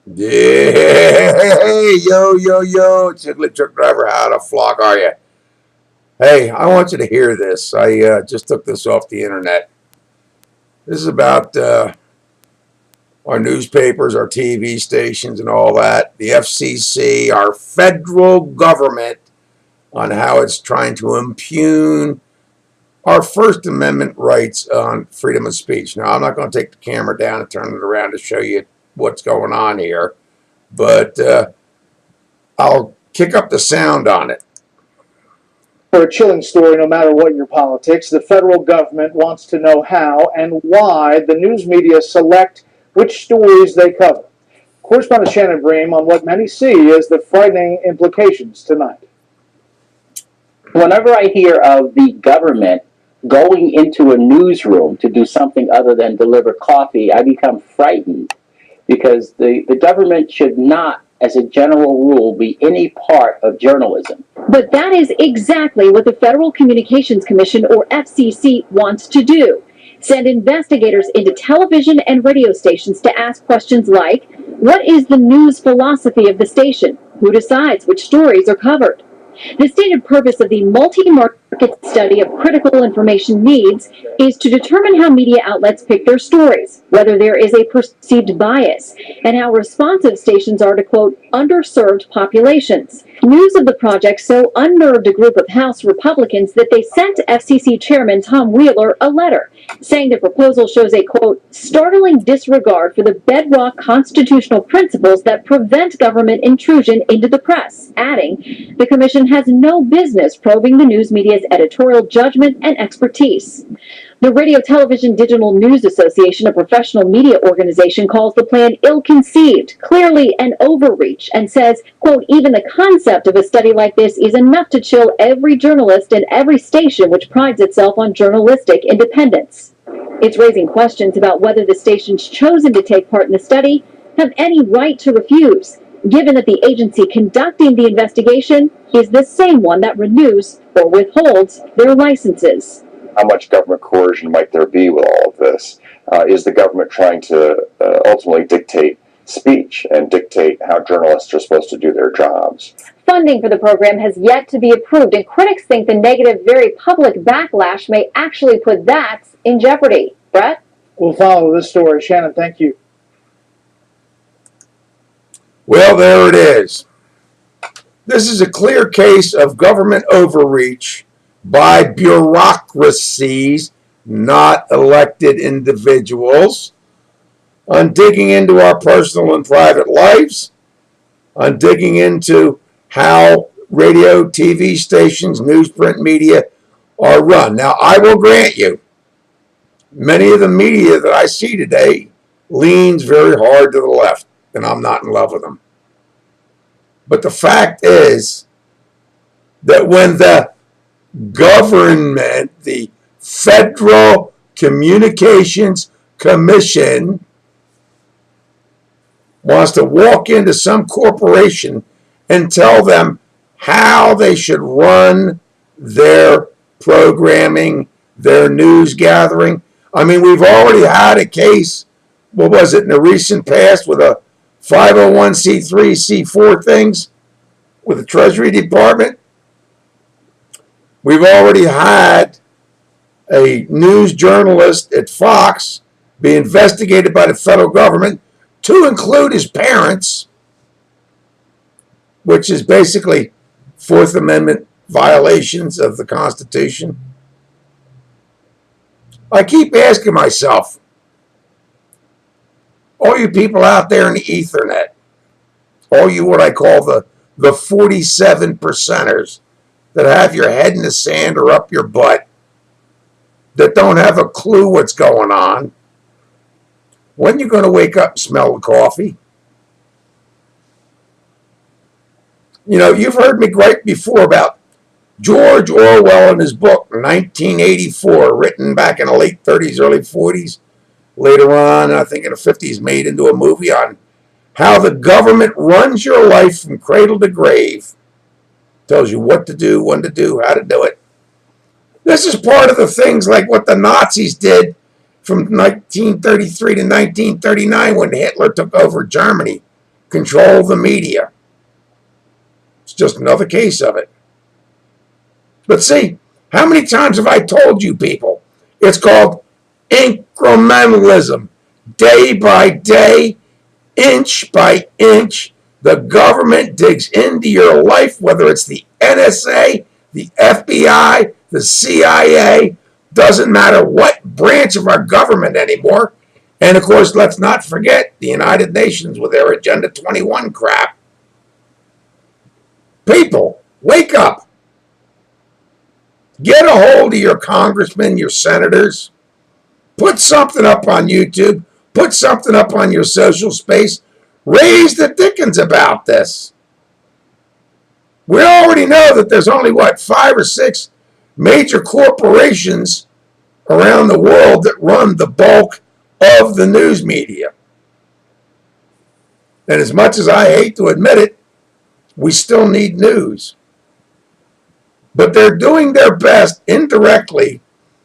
Hey, yo, Chiclet truck driver, how the flock are you? Hey, I want you to hear this. I just took this off the internet. This is about our newspapers, our TV stations, and all that. The FCC, our federal government, on how it's trying to impugn our First Amendment rights on freedom of speech. Now, I'm not going to take the camera down and turn it around to show you what's going on here, but I'll kick up the sound on it. For a chilling story, no matter what your politics, the federal government wants to know how and why the news media select which stories they cover. Correspondent Shannon Bream on what many see as the frightening implications tonight. Whenever I hear of the government going into a newsroom to do something other than deliver coffee, I become frightened because the government should not, as a general rule, be any part of journalism. But that is exactly what the Federal Communications Commission, or FCC, wants to do. Send investigators into television and radio stations to ask questions like, what is the news philosophy of the station? Who decides which stories are covered? The stated purpose of the multi-market study of critical information needs is to determine how media outlets pick their stories, whether there is a perceived bias, and how responsive stations are to, quote, underserved populations. News of the project so unnerved a group of House Republicans that they sent FCC Chairman Tom Wheeler a letter saying the proposal shows a, quote, startling disregard for the bedrock constitutional principles that prevent government intrusion into the press, adding, the Commission has no business probing the news media's editorial judgment and expertise. The Radio Television Digital News Association, a professional media organization, calls the plan ill-conceived, clearly an overreach, and says, quote, even the concept of a study like this is enough to chill every journalist and every station which prides itself on journalistic independence. It's raising questions about whether the stations chosen to take part in the study have any right to refuse, given that the agency conducting the investigation is the same one that renews or withholds their licenses. How much government coercion might there be with all of this? Is the government trying to ultimately dictate speech and dictate how journalists are supposed to do their jobs? Funding for the program has yet to be approved, and critics think the negative, very public backlash may actually put that in jeopardy. Brett? We'll follow this story. Shannon, thank you. Well, there it is. This is a clear case of government overreach by bureaucracies, not elected individuals, on digging into our personal and private lives, on digging into how radio, TV stations, newsprint media are run. Now, I will grant you, many of the media that I see today leans very hard to the left, and I'm not in love with them. But the fact is that when the government, the Federal Communications Commission, wants to walk into some corporation and tell them how they should run their programming, their news gathering. I mean, we've already had a case, what was it, in the recent past with a 501c3, C4 things with the Treasury Department. We've already had a news journalist at Fox be investigated by the federal government, to include his parents, which is basically Fourth Amendment violations of the Constitution. I keep asking myself, all you people out there in the Ethernet, all you what I call the 47%ers that have your head in the sand or up your butt, that don't have a clue what's going on, when you going to wake up and smell the coffee? You know, you've heard me gripe before about George Orwell in his book, 1984, written back in the late 30s, early 40s. Later on, I think in the 50s, made into a movie on how the government runs your life from cradle to grave. Tells you what to do, when to do, how to do it. This is part of the things like what the Nazis did from 1933 to 1939 when Hitler took over Germany. control the media. It's just another case of it. But see, how many times have I told you people? It's called incrementalism. Day by day, inch by inch, the government digs into your life, whether it's the NSA, the FBI, the CIA, doesn't matter what branch of our government anymore. And of course, let's not forget the United Nations with their Agenda 21 crap. People, wake up. Get a hold of your congressmen, your senators. Put something up on YouTube. Put something up on your social space. Raise the dickens about this. We already know that there's only, 5 or 6 major corporations around the world that run the bulk of the news media. And as much as I hate to admit it, we still need news. But they're doing their best indirectly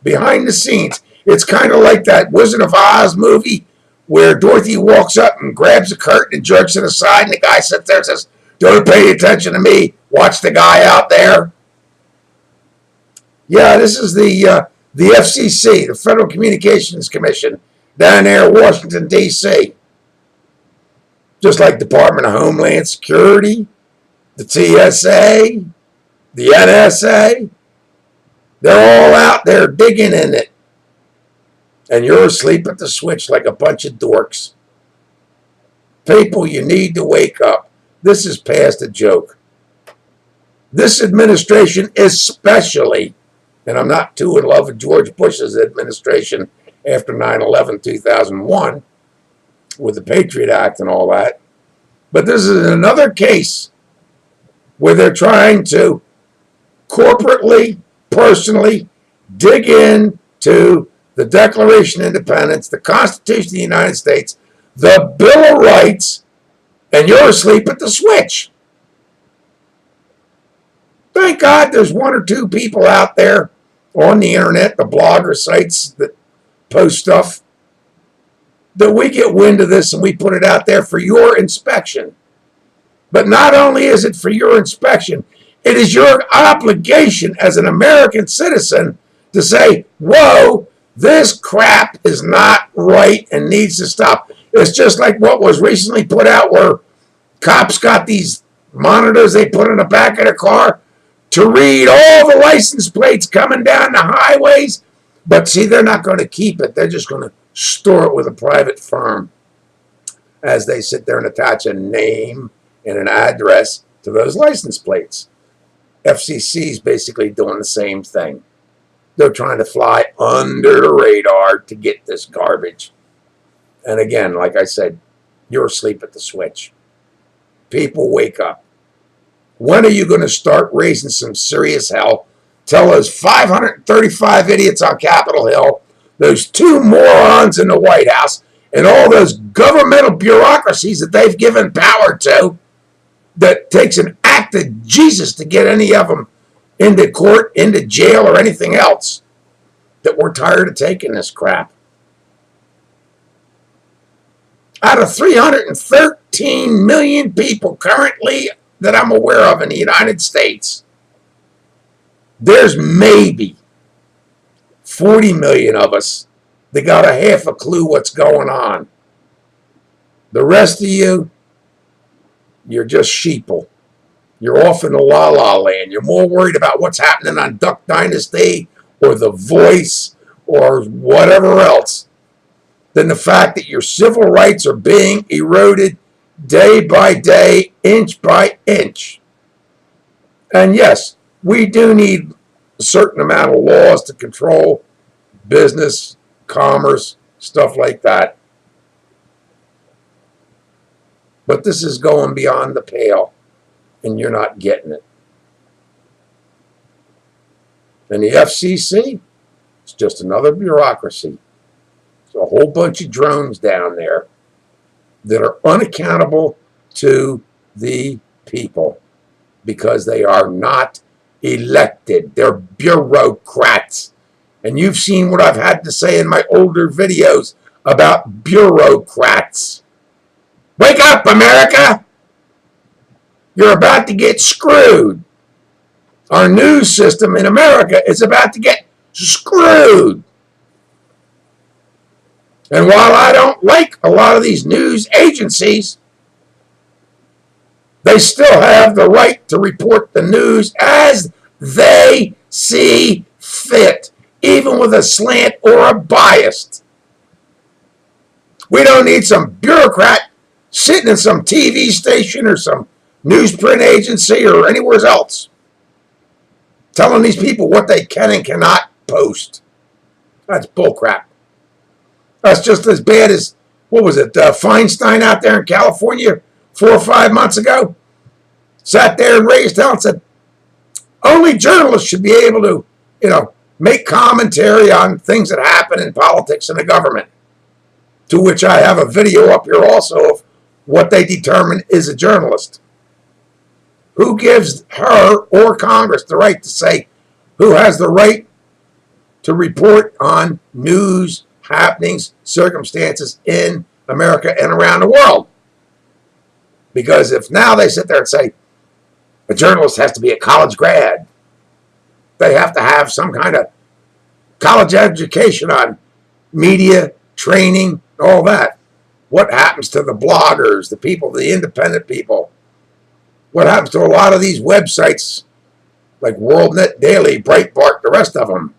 behind the scenes. It's kind of like that Wizard of Oz movie where Dorothy walks up and grabs a curtain and jerks it aside, and the guy sits there and says, "Don't pay attention to me. Watch the guy out there." Yeah, this is the FCC, the Federal Communications Commission, down there in Washington, D.C. Just like Department of Homeland Security, the TSA, the NSA. They're all out there digging in it. And you're asleep at the switch like a bunch of dorks. People, you need to wake up. This is past a joke. This administration especially, and I'm not too in love with George Bush's administration after 9/11, 2001, with the Patriot Act and all that. But this is another case where they're trying to corporately, personally dig into the Declaration of Independence, the Constitution of the United States, the Bill of Rights, and you're asleep at the switch. Thank God there's 1 or 2 people out there on the internet, the blogger sites that post stuff, that we get wind of this and we put it out there for your inspection. But not only is it for your inspection, it is your obligation as an American citizen to say, whoa, this crap is not right and needs to stop. It's just like what was recently put out where cops got these monitors they put in the back of their car to read all the license plates coming down the highways. But see, they're not going to keep it. They're just going to store it with a private firm as they sit there and attach a name and an address to those license plates. FCC is basically doing the same thing. They're trying to fly under the radar to get this garbage. And again, like I said, you're asleep at the switch. People, wake up. When are you going to start raising some serious hell? Tell those 535 idiots on Capitol Hill, those 2 morons in the White House, and all those governmental bureaucracies that they've given power to, that takes an act of Jesus to get any of them into court, into jail, or anything else, that we're tired of taking this crap. Out of 313 million people currently that I'm aware of in the United States, there's maybe 40 million of us that got a half a clue what's going on. The rest of you, you're just sheeple. You're off in the la-la land. You're more worried about what's happening on Duck Dynasty or The Voice or whatever else than the fact that your civil rights are being eroded day by day, inch by inch. And yes, we do need a certain amount of laws to control business, commerce, stuff like that. But this is going beyond the pale, and you're not getting it. And the FCC, it's just another bureaucracy. It's a whole bunch of drones down there that are unaccountable to the people because they are not elected. They're bureaucrats. And you've seen what I've had to say in my older videos about bureaucrats. Wake up! up, America! You're about to get screwed. Our news system in America is about to get screwed. And while I don't like a lot of these news agencies, they still have the right to report the news as they see fit, even with a slant or a bias. We don't need some bureaucrat sitting in some TV station or some newsprint agency or anywhere else telling these people what they can and cannot post. That's bullcrap. That's just as bad as, what was it, Feinstein out there in California 4 or 5 months ago? Sat there and raised hell and said, only journalists should be able to, make commentary on things that happen in politics and the government. To which I have a video up here also of what they determine is a journalist. Who gives her or Congress the right to say who has the right to report on news, happenings, circumstances in America and around the world? Because if now they sit there and say a journalist has to be a college grad, they have to have some kind of college education on media, training, all that. What happens to the bloggers, the people, the independent people? What happens to a lot of these websites like WorldNet Daily, Breitbart, the rest of them,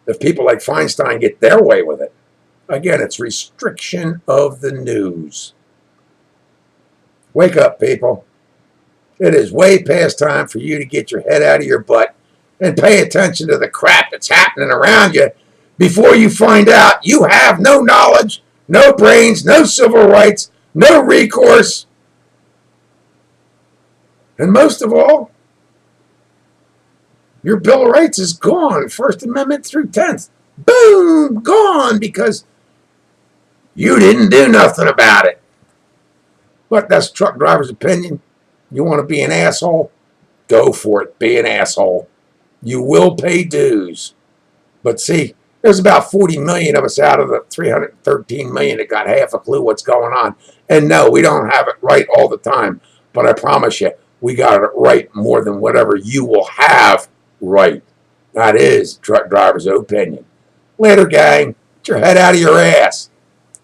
if people like Feinstein get their way with it? Again, it's restriction of the news. Wake up, people. It is way past time for you to get your head out of your butt and pay attention to the crap that's happening around you before you find out you have no knowledge, no brains, no civil rights, no recourse. And most of all, your Bill of Rights is gone, First Amendment through 10th. Boom, gone because you didn't do nothing about it. But that's the truck driver's opinion. You want to be an asshole? Go for it. Be an asshole. You will pay dues. But see, there's about 40 million of us out of the 313 million that got half a clue what's going on. And no, we don't have it right all the time. But I promise you, we got it right more than whatever you will have right. That is truck driver's opinion. Later, gang. Get your head out of your ass.